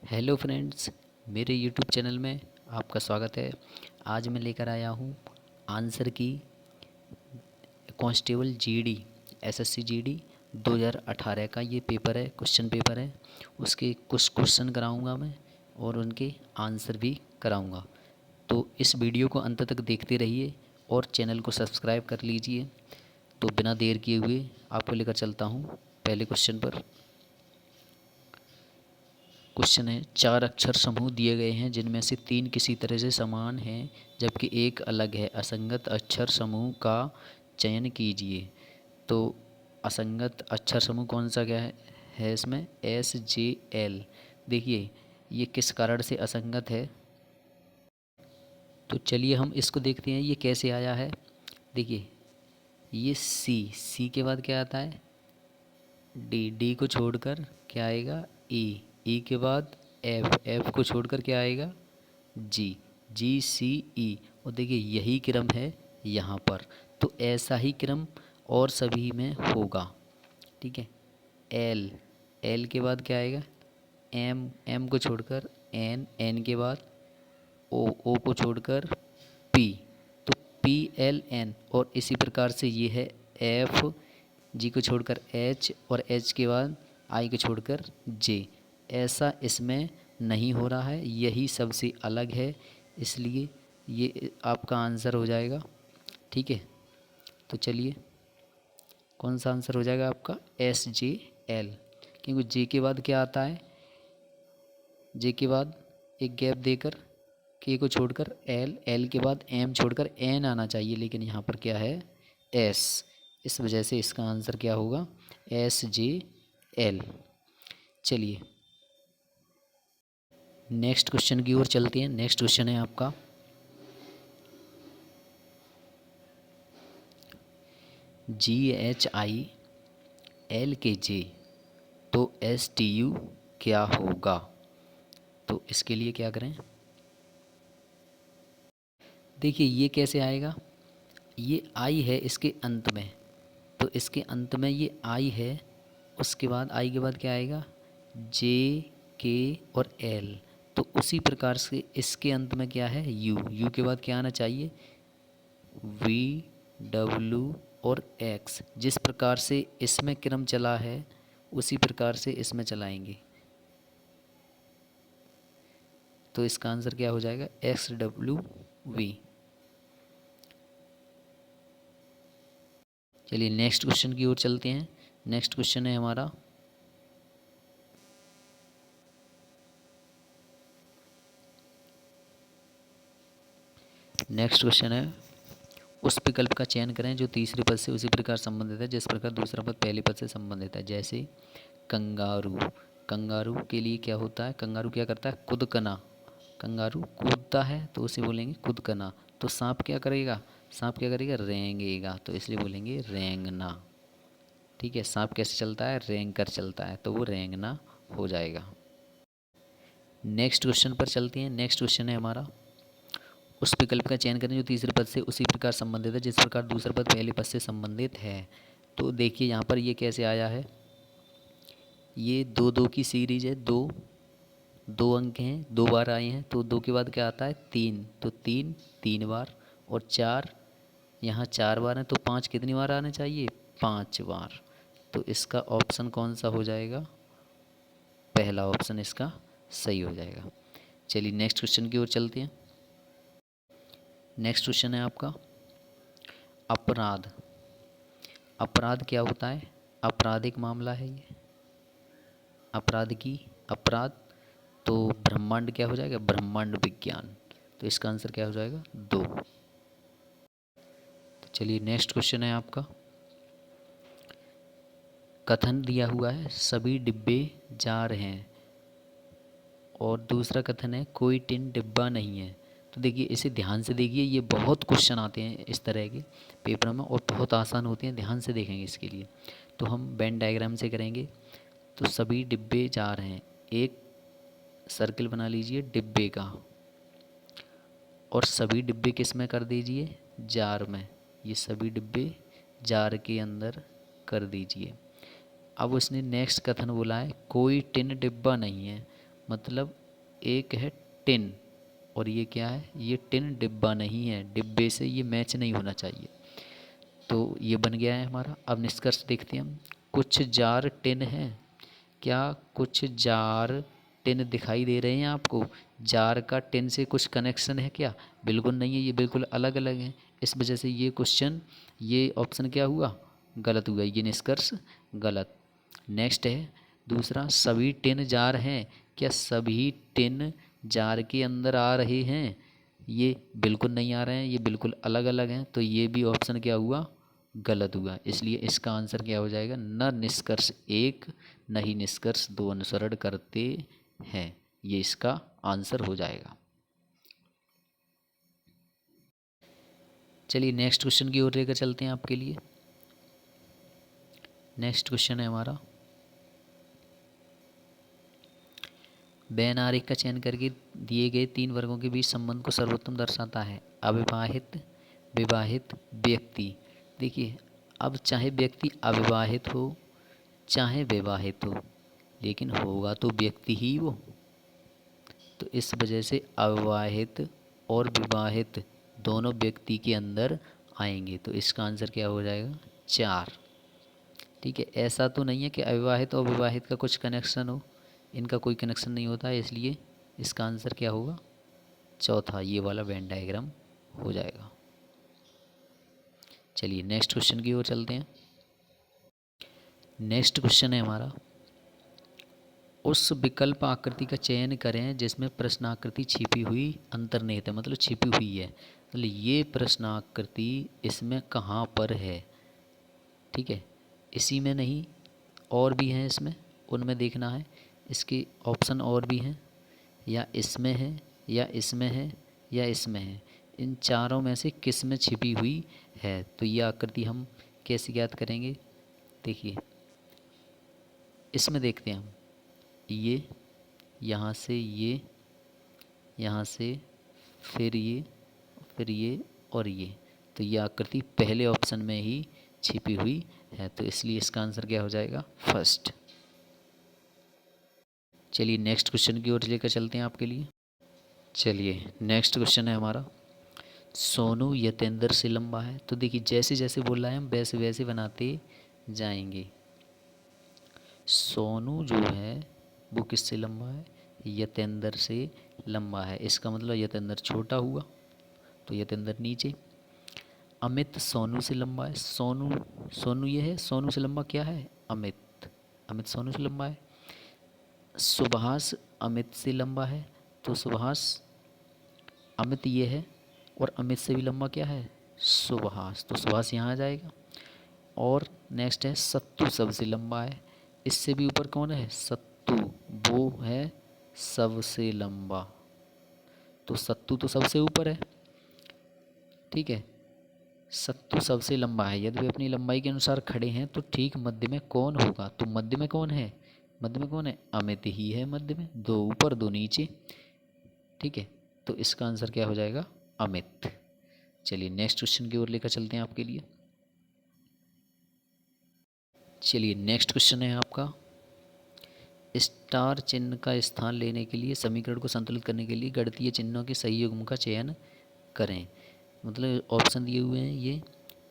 Hello friends, मेरे YouTube channel में आपका स्वागत है। आज मैं लेकर आया हूँ आंसर की कांस्टेबल जीडी एसएससी जीडी 2018 का ये पेपर है, क्वेश्चन पेपर है। उसके कुछ क्वेश्चन कराऊंगा मैं और उनके आंसर भी कराऊंगा। तो इस वीडियो को अंत तक देखते रहिए और चैनल को सब्सक्राइब कर लीजिए। तो बिना देर किए हुए आपको लेकर चलता हूँ पहले क्वेश्चन पर। क्वेश्चन है, 4 अक्षर समूह दिए गए हैं जिनमें से 3 किसी तरह से समान हैं जबकि एक अलग है। असंगत अक्षर समूह का चयन कीजिए। तो असंगत अक्षर समूह कौन सा क्या है इसमें? S J L. देखिए ये किस कारण से असंगत है, तो चलिए हम इसको देखते हैं ये कैसे आया है। देखिए ये सी के बाद क्या आता है? डी को छोड़कर क्या आएगा? ई के बाद एफ को छोड़कर क्या आएगा? जी सी ई। और देखिए यही क्रम है यहाँ पर, तो ऐसा ही क्रम और सभी में होगा। ठीक है। एल के बाद क्या आएगा? एम को छोड़कर एन के बाद ओ को छोड़कर पी, तो PLN। और इसी प्रकार से ये है एफ, जी को छोड़कर एच और एच के बाद आई को छोड़कर जे। ऐसा इसमें नहीं हो रहा है, यही सबसे अलग है, इसलिए ये आपका आंसर हो जाएगा। ठीक है, तो चलिए कौन सा आंसर हो जाएगा आपका? SJL। क्योंकि जे के बाद क्या आता है? जे के बाद एक गैप देकर के को छोड़कर एल के बाद एम छोड़कर एन आना चाहिए, लेकिन यहाँ पर क्या है? एस। इस वजह से इसका आंसर क्या होगा? SJL। चलिए नेक्स्ट क्वेश्चन की ओर चलते हैं। नेक्स्ट क्वेश्चन है आपका, GHILKJ तो STU क्या होगा? तो इसके लिए क्या करें? देखिए ये कैसे आएगा? ये आई है इसके अंत में, तो इसके अंत में ये आई है, उसके बाद आई के बाद क्या आएगा? जे के और एल। तो उसी प्रकार से इसके अंत में क्या है? यू के बाद क्या आना चाहिए? वी डब्ल्यू और एक्स। जिस प्रकार से इसमें क्रम चला है उसी प्रकार से इसमें चलाएंगे, तो इसका आंसर क्या हो जाएगा? XWV। चलिए नेक्स्ट क्वेश्चन की ओर चलते हैं। नेक्स्ट क्वेश्चन है हमारा, नेक्स्ट क्वेश्चन है, उस विकल्प का चयन करें जो तीसरे पद से उसी प्रकार संबंधित है जिस प्रकार दूसरा पद पहले पद से संबंधित है। जैसे कंगारू, कंगारू के लिए क्या होता है? कंगारू क्या करता है? कूदकना। कंगारू कूदता है तो उसे बोलेंगे कूदकना। तो सांप क्या करेगा? सांप क्या करेगा? रेंगेगा, तो इसलिए बोलेंगे रेंगना। ठीक है, सांप कैसे चलता है? रेंग कर चलता है, तो वो रेंगना हो जाएगा। नेक्स्ट क्वेश्चन पर चलते हैं। नेक्स्ट क्वेश्चन है हमारा, उस विकल्प का चयन करें जो तीसरे पद से उसी प्रकार संबंधित है जिस प्रकार दूसरा पद पहले पद से संबंधित है। तो देखिए यहाँ पर ये कैसे आया है? ये दो दो की सीरीज है, दो दो अंक हैं, 2 बार आए हैं, तो 2 के बाद क्या आता है? 3, तो 3 बार, और 4 यहाँ 4 बार हैं, तो 5 कितनी बार आने चाहिए? 5 बार। तो इसका ऑप्शन कौन सा हो जाएगा? पहला ऑप्शन इसका सही हो जाएगा। चलिए नेक्स्ट क्वेश्चन की ओर चलते हैं। नेक्स्ट क्वेश्चन है आपका, अपराध। अपराध क्या होता है? आपराधिक मामला है ये, अपराध की अपराध। तो ब्रह्मांड क्या हो जाएगा? ब्रह्मांड विज्ञान। तो इसका आंसर क्या हो जाएगा? 2। तो चलिए नेक्स्ट क्वेश्चन है आपका, कथन दिया हुआ है सभी डिब्बे जा रहे हैं, और दूसरा कथन है कोई टिन डिब्बा नहीं है। तो देखिए इसे ध्यान से देखिए, ये बहुत क्वेश्चन आते हैं इस तरह के पेपर में और बहुत आसान होते हैं, ध्यान से देखेंगे इसके लिए। तो हम वेन डायग्राम से करेंगे। तो सभी डिब्बे जा रहे हैं, एक सर्किल बना लीजिए डिब्बे का, और सभी डिब्बे किस में कर दीजिए? जार में। ये सभी डिब्बे जार के अंदर कर दीजिए। अब उसने नेक्स्ट कथन बोला है कोई टिन डिब्बा नहीं है, मतलब एक है टिन, और ये क्या है, ये टिन डिब्बा नहीं है, डिब्बे से ये मैच नहीं होना चाहिए। तो ये बन गया है हमारा। अब निष्कर्ष देखते हैं हम। कुछ जार टिन हैं। क्या कुछ जार टिन दिखाई दे रहे हैं आपको? जार का टिन से कुछ कनेक्शन है क्या? बिल्कुल नहीं है, ये बिल्कुल अलग अलग हैं। इस वजह से ये क्वेश्चन, ये ऑप्शन क्या हुआ? गलत हुआ, ये निष्कर्ष गलत। नेक्स्ट है दूसरा, सभी टिन जार हैं। क्या सभी टिन जार के अंदर आ रहे हैं? ये बिल्कुल नहीं आ रहे हैं, ये बिल्कुल अलग अलग हैं। तो ये भी ऑप्शन क्या हुआ? गलत हुआ। इसलिए इसका आंसर क्या हो जाएगा? न निष्कर्ष एक, न ही निष्कर्ष दो अनुसरण करते हैं। ये इसका आंसर हो जाएगा। चलिए नेक्स्ट क्वेश्चन की ओर लेकर चलते हैं आपके लिए। नेक्स्ट क्वेश्चन है हमारा, बैन आरेख का चयन करके दिए गए 3 वर्गों के बीच संबंध को सर्वोत्तम दर्शाता है। अविवाहित, विवाहित, व्यक्ति। देखिए, अब चाहे व्यक्ति अविवाहित हो चाहे विवाहित हो, लेकिन होगा तो व्यक्ति ही वो। तो इस वजह से अविवाहित और विवाहित दोनों व्यक्ति के अंदर आएंगे। तो इसका आंसर क्या हो जाएगा? 4। ठीक है, ऐसा तो नहीं है कि अविवाहित और विवाहित का कुछ कनेक्शन हो, इनका कोई कनेक्शन नहीं होता है, इसलिए इसका आंसर क्या होगा? चौथा, ये वाला वेन डायग्राम हो जाएगा। चलिए नेक्स्ट क्वेश्चन की ओर चलते हैं। नेक्स्ट क्वेश्चन है हमारा, उस विकल्प आकृति का चयन करें जिसमें प्रश्नाकृति छिपी हुई अंतर्निहित है, मतलब छिपी हुई है। मतलब ये प्रश्नाकृति इसमें कहाँ पर है? ठीक है, इसी में नहीं, और भी हैं इसमें, उनमें देखना है। इसके ऑप्शन और भी हैं, या इसमें है, या इसमें है, या इसमें है। इन चारों में से किस में छिपी हुई है? तो ये आकृति हम कैसे ज्ञात करेंगे? देखिए, इसमें देखते हैं हम, ये, यहाँ से ये, यहाँ से फिर ये और ये। तो ये आकृति पहले ऑप्शन में ही छिपी हुई है, तो इसलिए इसका आंसर क्या हो जाएगा? फर्स्ट। चलिए नेक्स्ट क्वेश्चन की ओर लेकर चलते हैं आपके लिए। चलिए नेक्स्ट क्वेश्चन है हमारा, सोनू यतेंद्र से लंबा है। तो देखिए, जैसे जैसे बोल रहा है हम वैसे वैसे बनाते जाएंगे। सोनू जो है वो किससे लंबा है? यतेंद्र से लंबा है। इसका मतलब यतेंद्र छोटा हुआ, तो यतेंद्र नीचे। अमित सोनू से लंबा है। सोनू, सोनू ये है, सोनू से लंबा क्या है? अमित। अमित सोनू से लंबा है। सुभाष अमित से लंबा है, तो सुभाष, अमित ये है, और अमित से भी लंबा क्या है? सुभाष, तो सुभाष यहाँ आ जाएगा। और नेक्स्ट है सत्तू सबसे लंबा है। इससे भी ऊपर कौन है? सत्तू, वो है सबसे लंबा, तो सत्तू तो सबसे ऊपर है। ठीक है, सत्तू सबसे लंबा है। यदि वे अपनी लंबाई के अनुसार खड़े हैं तो ठीक मध्य में कौन होगा? तो मध्य में कौन है? मध्य में कौन है? अमित ही है मध्य में, 2 ऊपर 2 नीचे। ठीक है, तो इसका आंसर क्या हो जाएगा? अमित। चलिए नेक्स्ट क्वेश्चन की ओर लेकर चलते हैं आपके लिए। चलिए नेक्स्ट क्वेश्चन है आपका, स्टार चिन्ह का स्थान लेने के लिए समीकरण को संतुलित करने के लिए गणितीय चिन्हों के सही युग्म का चयन करें। मतलब ऑप्शन दिए हुए हैं ये,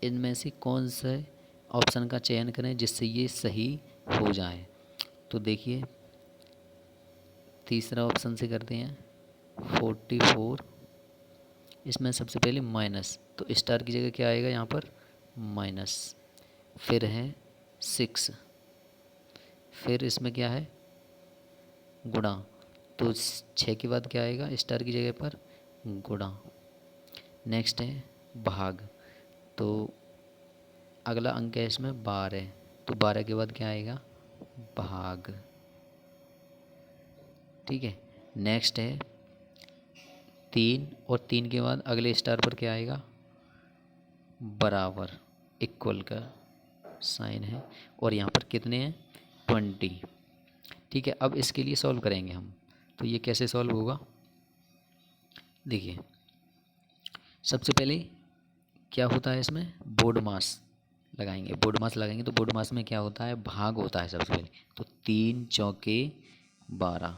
इनमें से कौन सा ऑप्शन का चयन करें जिससे ये सही हो जाए। तो देखिए, तीसरा ऑप्शन से करते हैं 44। इसमें सबसे पहले माइनस, तो स्टार की जगह क्या आएगा यहाँ पर? माइनस। फिर है 6, फिर इसमें क्या है? गुणा। तो 6 के बाद क्या आएगा स्टार की जगह पर? गुणा। नेक्स्ट है भाग, तो अगला अंक है इसमें 12, तो 12 के बाद क्या आएगा? भाग। ठीक है, नेक्स्ट है 3, और 3 के बाद अगले स्टार पर क्या आएगा? बराबर, इक्वल का साइन है, और यहाँ पर कितने हैं? 20। ठीक है, अब इसके लिए सॉल्व करेंगे हम। तो ये कैसे सॉल्व होगा? देखिए, सबसे पहले क्या होता है इसमें? बोर्ड मास लगाएंगे। बोर्ड मास लगाएंगे तो बोर्ड मास में क्या होता है? भाग होता है सबसे पहले। तो 3 चौके 12,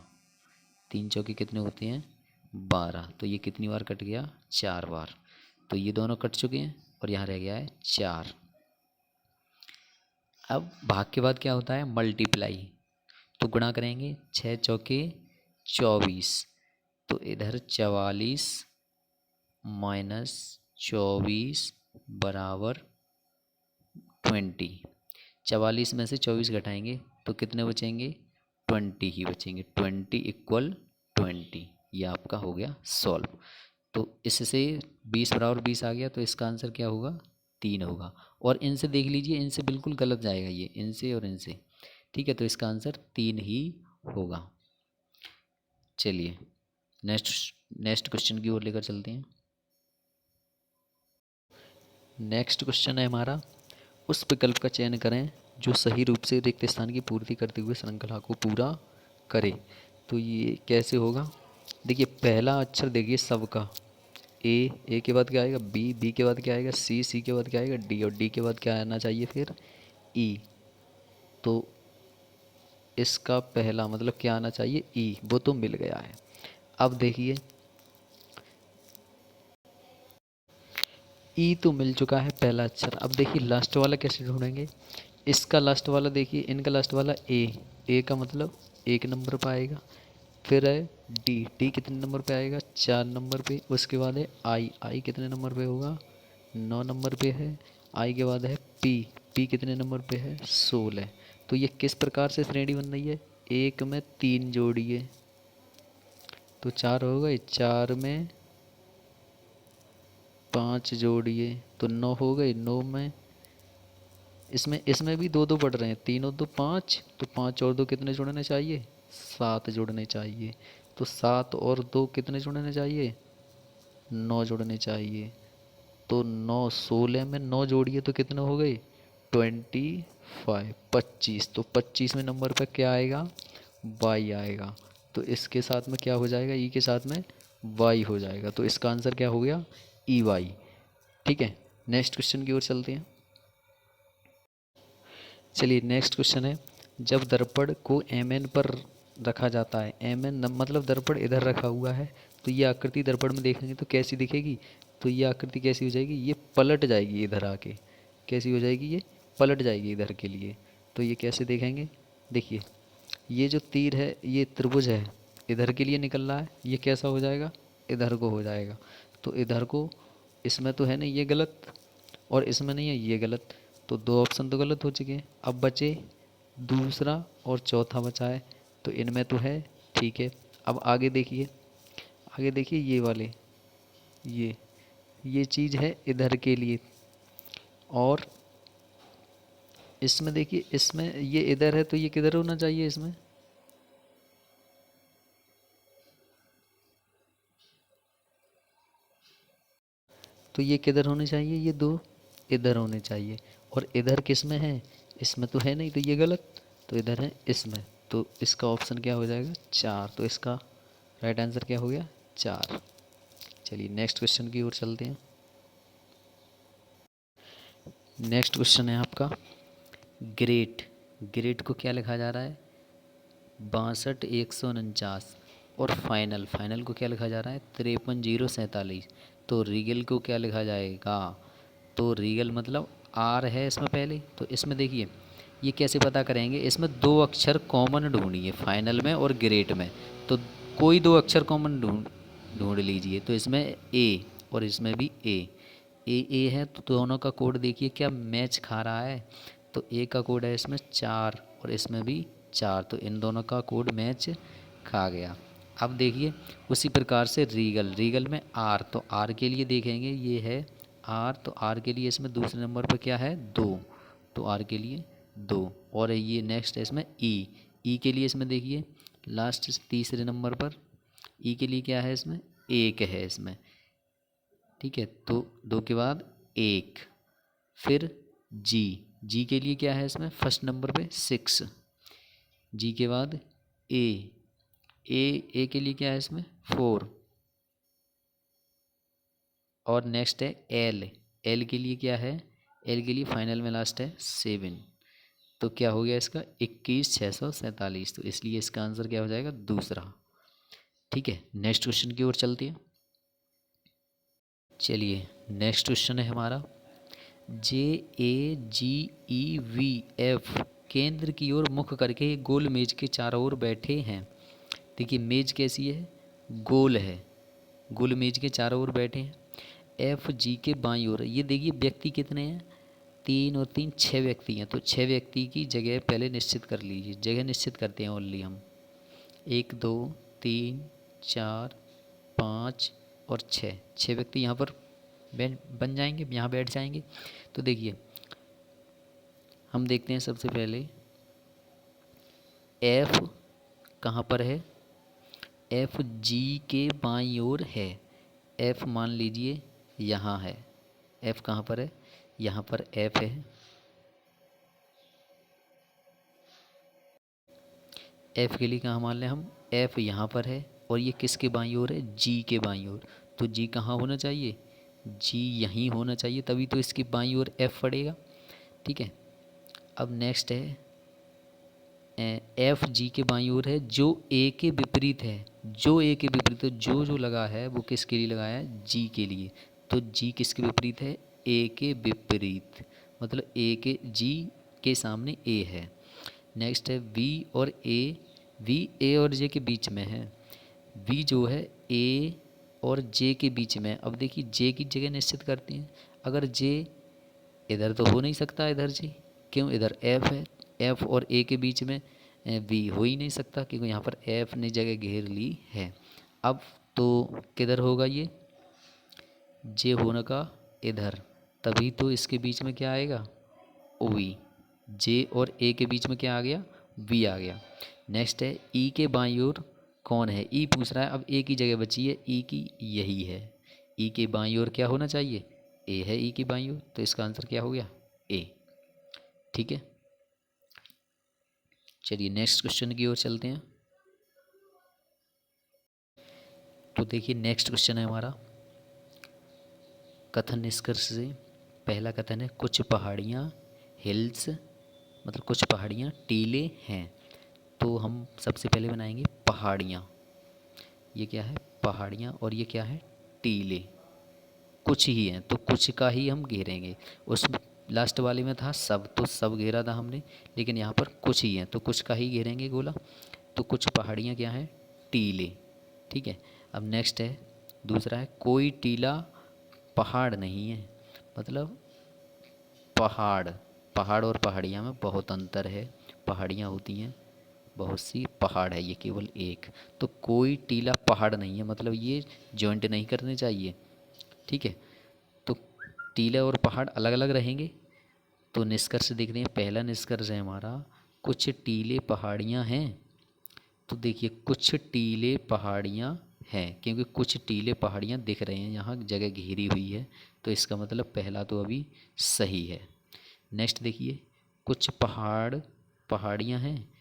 3 चौके कितने होते हैं 12, तो ये कितनी बार कट गया 4 बार। तो ये दोनों कट चुके हैं और यहाँ रह गया है 4। अब भाग के बाद क्या होता है मल्टीप्लाई, तो गुणा करेंगे 6 चौके 24, तो इधर 44 माइनस 24 बराबर 20। 44 में से 24 घटाएंगे तो कितने बचेंगे 20 ही बचेंगे, 20 इक्वल 20। ये आपका हो गया सॉल्व। तो इससे 20 बराबर 20 आ गया, तो इसका आंसर क्या होगा 3 होगा। और इनसे देख लीजिए, इनसे बिल्कुल गलत जाएगा ये, इनसे और इनसे, ठीक है। तो इसका आंसर 3 ही होगा। चलिए नेक्स्ट क्वेश्चन की ओर लेकर चलते हैं। नेक्स्ट क्वेश्चन है हमारा, उस विकल्प का चयन करें जो सही रूप से रिक्त स्थान की पूर्ति करते हुए श्रृंखला को पूरा करे। तो ये कैसे होगा, देखिए पहला अक्षर देखिए सबका, ए के बाद क्या आएगा बी के बाद क्या आएगा सी के बाद क्या आएगा डी, और डी के बाद क्या आना चाहिए फिर ई। तो इसका पहला मतलब क्या आना चाहिए ई, वो तो मिल गया है। अब देखिए ई तो मिल चुका है पहला अक्षर। अब देखिए लास्ट वाला कैसे ढूंढेंगे, इसका लास्ट वाला देखिए, इनका लास्ट वाला ए का मतलब 1 नंबर पर आएगा। फिर है डी कितने नंबर पे आएगा 4 नंबर पे। उसके बाद है आई कितने नंबर पे होगा 9 नंबर पे है। आई के बाद है पी कितने नंबर पे है 16। तो ये किस प्रकार से श्रेणी बन रही है, 1 में 3 जोड़िए तो 4 हो गए, 4 में 5 जोड़िए तो 9 हो गए, 9 में इसमें भी 2 पढ़ रहे हैं, 3 और 2 5, तो 5 और 2 कितने जुड़ने चाहिए 7 जुड़ने चाहिए। तो 7 और 2 कितने जुड़ने चाहिए 9 जुड़ने चाहिए। तो 9 16 में 9 जोड़िए तो कितने हो गए 25 25। तो 25वें नंबर पर क्या आएगा वाई आएगा। तो इसके साथ में क्या हो जाएगा ई के साथ में वाई हो जाएगा। तो इसका आंसर क्या हो गया ई वाई। ठीक है, नेक्स्ट क्वेश्चन की ओर चलते हैं। चलिए नेक्स्ट क्वेश्चन है, जब दर्पण को एम एन पर रखा जाता है, एम एन मतलब दर्पण इधर रखा हुआ है, तो ये आकृति दर्पण में देखेंगे तो कैसी दिखेगी, तो ये आकृति कैसी हो जाएगी, ये पलट जाएगी इधर आके, कैसी हो जाएगी ये पलट जाएगी इधर के लिए। तो ये कैसे देखेंगे, देखिए ये जो तीर है ये त्रिभुज है, इधर के लिए निकल रहा है, ये कैसा हो जाएगा इधर को हो जाएगा। तो इधर को इसमें तो है नहीं ये गलत, और इसमें नहीं है ये गलत, तो 2 ऑप्शन तो गलत हो चुके हैं। अब बचे दूसरा और चौथा बचा है, तो इनमें तो है ठीक है। अब आगे देखिए, आगे देखिए ये वाले ये चीज़ है इधर के लिए, और इसमें देखिए इसमें ये इधर है तो ये किधर होना चाहिए इसमें, तो ये किधर होने चाहिए, ये 2 इधर होने चाहिए। और इधर किस में है, इसमें तो है नहीं, तो ये गलत, तो इधर है इसमें। तो इसका ऑप्शन क्या हो जाएगा 4। तो इसका राइट आंसर क्या हो गया 4। चलिए नेक्स्ट क्वेश्चन की ओर चलते हैं। नेक्स्ट क्वेश्चन है आपका, ग्रेट को क्या लिखा जा रहा है 62 149, और फाइनल को क्या लिखा जा रहा है 53 047। तो रीगल को क्या लिखा जाएगा, तो रीगल मतलब आर है इसमें पहले। तो इसमें देखिए ये कैसे पता करेंगे, इसमें 2 अक्षर कॉमन ढूंढिए फाइनल में और ग्रेट में। तो कोई 2 अक्षर कॉमन ढूंढ लीजिए। तो इसमें ए और इसमें भी ए है, तो दोनों का कोड देखिए क्या मैच खा रहा है। तो ए का कोड है इसमें 4 और इसमें भी 4, तो इन दोनों का कोड मैच खा गया। अब देखिए उसी प्रकार से रीगल में आर, तो आर के लिए देखेंगे ये है आर, तो आर के लिए इसमें दूसरे नंबर पर क्या है 2, तो आर के लिए 2। और ये नेक्स्ट है इसमें ई के लिए इसमें देखिए लास्ट तीसरे नंबर पर ई के लिए क्या है इसमें 1 है इसमें, ठीक है। तो 2 के बाद 1, फिर जी के लिए क्या है इसमें फर्स्ट नंबर पे 6, जी के बाद ए के लिए क्या है इसमें 4, और नेक्स्ट है एल के लिए क्या है, एल के लिए फाइनल में लास्ट है 7। तो क्या हो गया इसका 21 647। तो इसलिए इसका आंसर क्या हो जाएगा दूसरा। ठीक है, नेक्स्ट क्वेश्चन की ओर चलते हैं। चलिए नेक्स्ट क्वेश्चन है हमारा, JAGEVF केंद्र की ओर मुख करके एक गोल मेज के चारों ओर बैठे हैं। देखिए मेज कैसी है, गोल है, गोल मेज के चारों ओर बैठे हैं। FG के बाईं ओर, ये देखिए व्यक्ति कितने हैं, 3 और 3 6 व्यक्ति हैं। तो 6 व्यक्ति की जगह पहले निश्चित कर लीजिए, जगह निश्चित करते हैं ओनली हम। 1 2 3 4 5 और 6, 6 व्यक्ति यहाँ पर बन जाएंगे, यहाँ बैठ जाएंगे। तो देखिए हम देखते हैं सबसे पहले F कहाँ पर है, FG के बाईं ओर है। F मान लीजिए यहाँ है, F कहाँ पर है, यहाँ पर F है। F के लिए कहाँ मान लें हम, F यहाँ पर है और ये किसके बाईं ओर है, G के बाईं ओर। तो G कहाँ होना चाहिए, G यहीं होना चाहिए, तभी तो इसकी बाईं ओर F पड़ेगा। ठीक है, अब नेक्स्ट है FG के बाईं ओर है, जो A के विपरीत है, जो A के विपरीत है, जो लगा है वो किसके लिए लगाया है, G के लिए। तो G किसके विपरीत है, A के विपरीत, मतलब A के G के सामने A है। नेक्स्ट है V और A, V A और J के बीच में है, V जो है A और J के बीच में। अब देखिए J की जगह निश्चित करते हैं। अगर J इधर तो हो नहीं सकता, इधर J क्यों, इधर F है, F और A के बीच में V हो ही नहीं सकता क्योंकि यहाँ पर F ने जगह घेर ली है। अब तो किधर होगा ये, J होने का इधर, तभी तो इसके बीच में क्या आएगा, V। J और A के बीच में क्या आ गया, V आ गया। नेक्स्ट है E के बाईं ओर कौन है, E पूछ रहा है। अब A की जगह बची है, E की यही है। E के बाईं ओर क्या होना चाहिए, A है E की बाईं ओर, तो इसका आंसर क्या हो गया, A। ठीक है, चलिए नेक्स्ट क्वेश्चन की ओर चलते हैं। तो देखिए नेक्स्ट क्वेश्चन है हमारा, कथन निष्कर्ष से पहला कथन है, कुछ पहाड़ियाँ हिल्स, मतलब कुछ पहाड़ियाँ टीले हैं। तो हम सबसे पहले बनाएंगे पहाड़ियाँ, ये क्या है पहाड़ियाँ और ये क्या है टीले, कुछ ही हैं तो कुछ का ही हम घेरेंगे। उस लास्ट वाले में था सब, तो सब घेरा था हमने, लेकिन यहाँ पर कुछ ही हैं तो कुछ का ही घेरेंगे गोला। तो कुछ पहाड़ियाँ क्या हैं, टीले। ठीक है, अब नेक्स्ट है दूसरा है, कोई टीला पहाड़ नहीं है। मतलब पहाड़, पहाड़ और पहाड़ियाँ में बहुत अंतर है। पहाड़ियाँ होती हैं बहुत सी, पहाड़ है ये केवल एक। तो कोई टीला पहाड़ नहीं है, मतलब ये जॉइंट नहीं करने चाहिए। ठीक है, तो टीले और पहाड़ अलग अलग रहेंगे। तो निष्कर्ष देख रहे हैं, पहला निष्कर्ष है हमारा, कुछ टीले पहाड़ियाँ हैं। तो देखिए कुछ टीले पहाड़ियाँ हैं, क्योंकि कुछ टीले पहाड़ियाँ दिख रहे हैं, यहाँ जगह घेरी हुई है, तो इसका मतलब पहला तो अभी सही है। नेक्स्ट देखिए, कुछ पहाड़ पहाड़ियाँ हैं,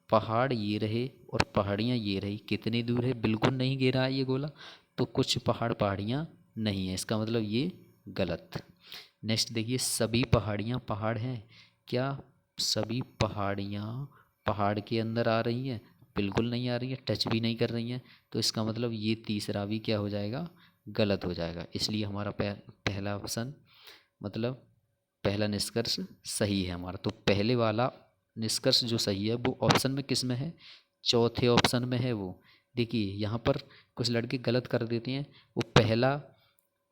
पहाड़ ये रहे और पहाड़ियाँ ये रही, कितनी दूर है, बिल्कुल नहीं घेरा है ये गोला। तो कुछ पहाड़ पहाड़ियाँ नहीं है, इसका मतलब ये गलत। नेक्स्ट देखिए, सभी पहाड़ियाँ पहाड़ हैं, क्या सभी पहाड़ियाँ पहाड़ के अंदर आ रही हैं, बिल्कुल नहीं आ रही है, टच भी नहीं कर रही हैं। तो इसका मतलब ये तीसरा भी क्या हो जाएगा, गलत हो जाएगा। इसलिए हमारा पहला ऑप्शन, मतलब पहला निष्कर्ष सही है हमारा। तो पहले वाला निष्कर्ष जो सही है वो ऑप्शन में किस में है, चौथे ऑप्शन में है वो। देखिए यहाँ पर कुछ लड़के गलत कर देते हैं, वो पहला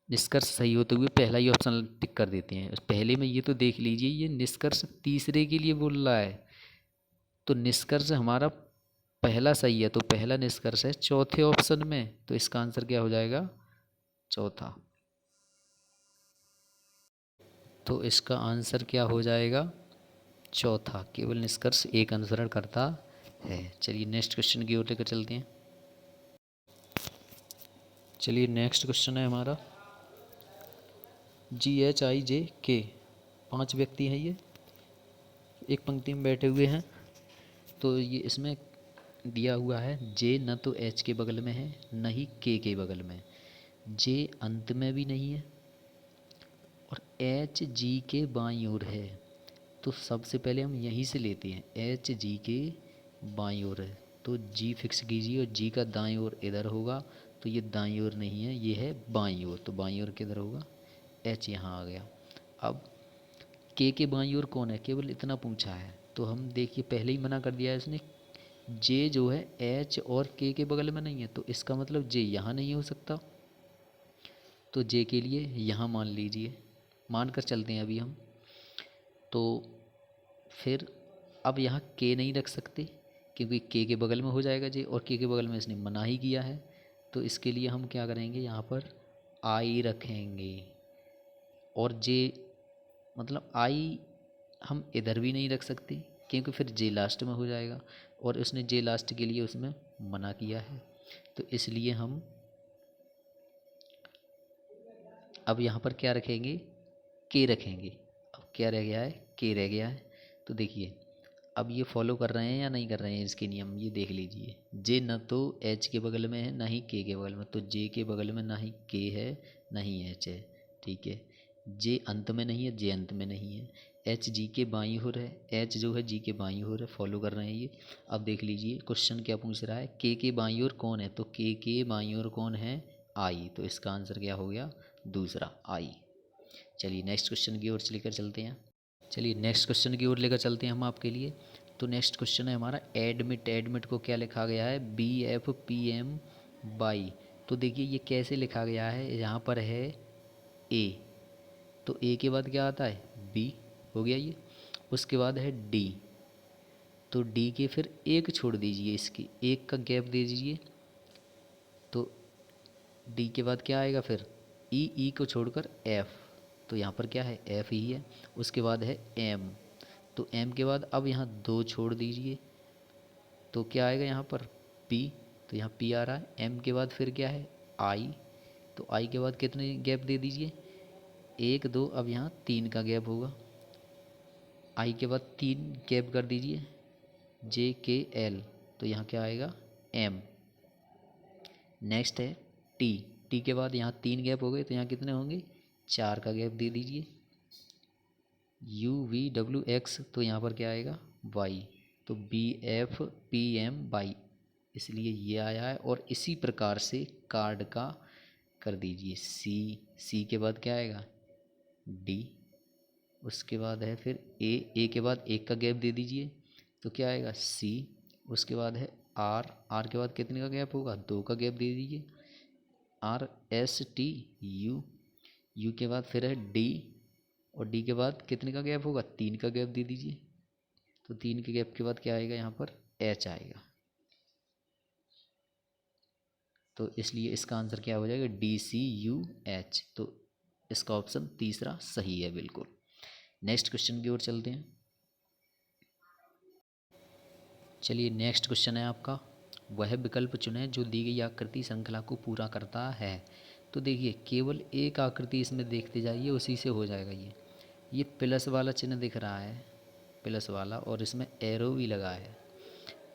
निष्कर्ष सही होते हुए पहला ही ऑप्शन टिक कर देते हैं। पहले में ये तो देख लीजिए, ये निष्कर्ष तीसरे के लिए बोल रहा है, तो निष्कर्ष हमारा पहला सही है, तो पहला निष्कर्ष है चौथे ऑप्शन में, तो इसका आंसर क्या हो जाएगा, चौथा। तो इसका आंसर क्या हो जाएगा, चौथा। केवल निष्कर्ष एक अनुसरण करता है। चलिए नेक्स्ट क्वेश्चन की ओर लेकर चलते हैं। चलिए नेक्स्ट क्वेश्चन है हमारा, GHIJK, 5 व्यक्ति हैं, ये एक पंक्ति में बैठे हुए हैं। तो ये इसमें दिया हुआ है, J न तो H के बगल में है न ही K के बगल में, J अंत में भी नहीं है और H G के बाईं ओर है। तो सबसे पहले हम यहीं से लेते हैं, H G के बाईं ओर है, तो जी फिक्स कीजिए और जी का दाईं ओर इधर होगा, तो ये दाईं ओर नहीं है, ये है बाईं ओर, तो बाईं ओर किधर होगा, एच यहाँ आ गया। अब के बाईं ओर कौन है, केवल इतना पूछा है, तो हम देखिए पहले ही मना कर दिया है इसने, जे जो है एच और के बगल में नहीं है, तो इसका मतलब जे यहाँ नहीं हो सकता, तो जे के लिए यहाँ मान लीजिए, मान कर चलते हैं अभी हम। तो फिर अब यहाँ के नहीं रख सकते क्योंकि के बगल में हो जाएगा जे, और के बगल में इसने मना ही किया है, तो इसके लिए हम क्या करेंगे, यहाँ पर आई रखेंगे। और जे मतलब आई हम इधर भी नहीं रख सकते क्योंकि फिर जे लास्ट में हो जाएगा, और उसने जे लास्ट के लिए उसमें मना किया है, तो इसलिए हम अब यहाँ पर क्या रखेंगे, के रखेंगे। अब क्या रह गया है, के रह गया है। तो देखिए अब ये फॉलो कर रहे हैं या नहीं कर रहे हैं इसके नियम, ये देख लीजिए। जे न तो एच के बगल में है ना ही के बगल में, तो जे के बगल में ना ही के है ना ही एच है, ठीक है। जे अंत में नहीं है, जे अंत में नहीं है। एच जी के बाईं ओर है, एच जो है जी के बाईं ओर है, फॉलो कर रहे हैं ये। अब देख लीजिए क्वेश्चन क्या पूछ रहा है, के बाईं ओर कौन है, तो के बाईं ओर कौन है, आई, तो इसका आंसर क्या हो गया, दूसरा आई। चलिए नेक्स्ट क्वेश्चन की ओर लेकर चलते हैं। चलिए नेक्स्ट क्वेश्चन की ओर लेकर चलते हैं हम आपके लिए। तो नेक्स्ट क्वेश्चन है हमारा एडमिट। एडमिट को क्या लिखा गया है, B F P M by. तो देखिए ये कैसे लिखा गया है, यहाँ पर है ए, तो ए के बाद क्या आता है, बी, हो गया ये। उसके बाद है डी, तो डी के फिर एक छोड़ दीजिए, इसकी एक का गैप दे दीजिए, तो डी के बाद क्या आएगा फिर, ई को छोड़कर एफ, तो यहाँ पर क्या है, एफ ही है। उसके बाद है एम, तो एम के बाद अब यहाँ दो छोड़ दीजिए, तो क्या आएगा यहाँ पर, पी, तो यहाँ पी आ रहा है। एम के बाद फिर क्या है, आई, तो आई के बाद कितने गैप दे दीजिए, एक दो, अब यहाँ तीन का गैप होगा। आई के बाद तीन गैप कर दीजिए, जे के एल, तो यहाँ क्या आएगा, एम। नेक्स्ट है टी, टी के बाद यहाँ तीन गैप हो गए, तो यहाँ कितने होंगे, चार का गैप दे दीजिए। यू वी डब्ल्यू एक्स, तो यहाँ पर क्या आएगा, वाई, तो B F P M Y, इसलिए ये आया है। और इसी प्रकार से कार्ड का कर दीजिए, सी के बाद क्या आएगा, डी, उसके बाद है फिर ए के बाद एक का गैप दे दीजिए, तो क्या आएगा, सी। उसके बाद है आर के बाद कितने का गैप होगा, दो का गैप दे दीजिए, R S T U, you के बाद फिर है डी, और डी के बाद कितने का गैप होगा, तीन का गैप दे दीजिए, तो तीन के गैप के बाद क्या आएगा, यहाँ पर एच आएगा, तो इसलिए इसका आंसर क्या हो जाएगा, डी सी यू एच, तो इसका ऑप्शन तीसरा सही है बिल्कुल। नेक्स्ट क्वेश्चन की ओर चलते हैं। चलिए नेक्स्ट क्वेश्चन है आपका, वह विकल्प चुनें जो दी गई आकृति श्रृंखला को पूरा करता है। तो देखिए केवल एक आकृति इसमें देखते जाइए, उसी से हो जाएगा। ये प्लस वाला चिन्ह दिख रहा है, प्लस वाला, और इसमें एरो भी लगा है,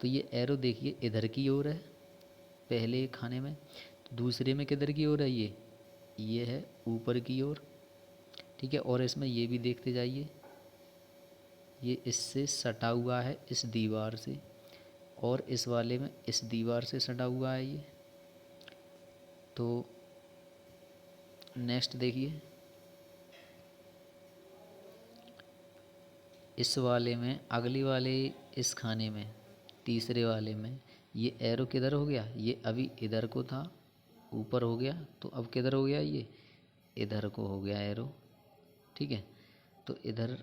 तो ये एरो देखिए इधर की ओर है पहले खाने में, तो दूसरे में किधर की ओर है, ये है ऊपर की ओर, ठीक है। और इसमें ये भी देखते जाइए, ये इससे सटा हुआ है इस दीवार से, और इस वाले में इस दीवार से सटा हुआ है ये। तो नेक्स्ट देखिए, इस वाले में, अगली वाले इस खाने में, तीसरे वाले में ये एरो किधर हो गया, ये अभी इधर को था, ऊपर हो गया, तो अब किधर हो गया, ये इधर को हो गया एरो, ठीक है। तो इधर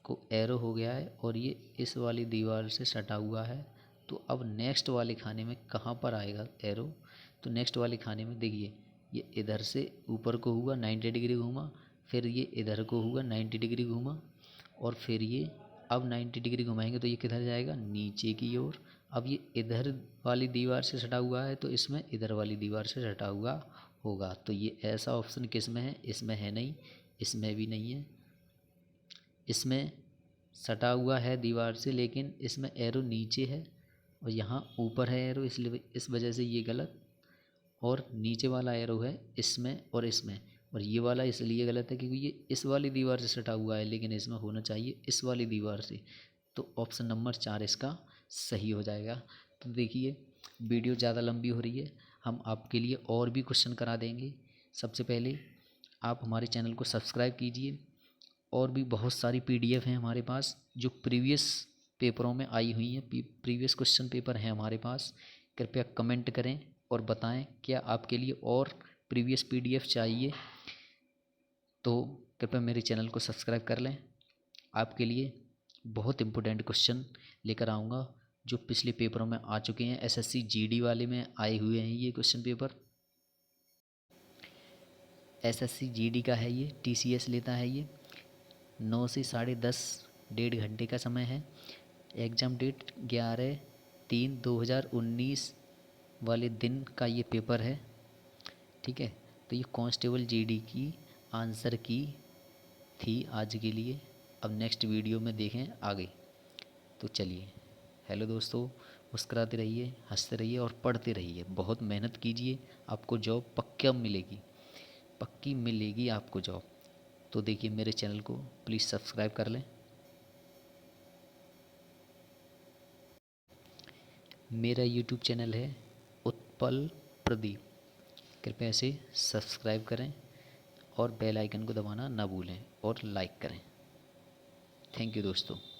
को एरो हो गया है, और ये इस वाली दीवार से सटा हुआ है। तो अब नेक्स्ट वाले खाने में कहाँ पर आएगा एरो, तो नेक्स्ट वाले खाने में देखिए, ये इधर से ऊपर को हुआ 90 डिग्री घूमा, फिर ये इधर को हुआ 90 डिग्री घूमा, और फिर ये अब 90 डिग्री घुमाएंगे तो ये किधर जाएगा, नीचे की ओर। अब ये इधर वाली दीवार से सटा हुआ है, तो इसमें इधर वाली दीवार से सटा हुआ होगा, तो ये ऐसा ऑप्शन किस में है, इसमें है नहीं, इसमें भी नहीं है। इसमें सटा हुआ है दीवार से, लेकिन इसमें एरो नीचे है और यहाँ ऊपर है एरो, इसलिए इस वजह से ये गलत। और नीचे वाला एरो है इसमें और इसमें, और ये वाला इसलिए गलत है क्योंकि ये इस वाली दीवार से सटा हुआ है, लेकिन इसमें होना चाहिए इस वाली दीवार से। तो ऑप्शन नंबर 4 इसका सही हो जाएगा। तो देखिए वीडियो ज़्यादा लंबी हो रही है, हम आपके लिए और भी क्वेश्चन करा देंगे। सबसे पहले आप हमारे चैनल को सब्सक्राइब कीजिए। और भी बहुत सारी पीडीएफ हैं हमारे पास जो प्रीवियस पेपरों में आई हुई हैं, प्रीवियस क्वेश्चन पेपर हैं हमारे पास। कृपया कमेंट करें और बताएं क्या आपके लिए और प्रीवियस पीडीएफ चाहिए, तो कृपया मेरे चैनल को सब्सक्राइब कर लें। आपके लिए बहुत इम्पोर्टेंट क्वेश्चन लेकर आऊँगा जो पिछले पेपरों में आ चुके हैं। एसएससी जीडी वाले में आए हुए हैं ये क्वेश्चन पेपर। एसएससी जीडी का है ये, टीसीएस लेता है ये। 9 से 10:30 1.5 घंटे का समय है। एग्ज़ाम डेट 11/3/2019 वाले दिन का ये पेपर है। ठीक है, तो ये कांस्टेबल जीडी की आंसर की थी आज के लिए। अब नेक्स्ट वीडियो में देखें आगे। तो चलिए, हेलो दोस्तों, मुस्कुराते रहिए, हंसते रहिए और पढ़ते रहिए। बहुत मेहनत कीजिए, आपको जॉब पक्का मिलेगी, पक्की मिलेगी आपको जॉब। तो देखिए मेरे चैनल को प्लीज़ सब्सक्राइब कर लें। मेरा यूट्यूब चैनल है उत्पल प्रदीप, कृपया इसे सब्सक्राइब करें और बेल आइकन को दबाना ना भूलें और लाइक करें। थैंक यू दोस्तों।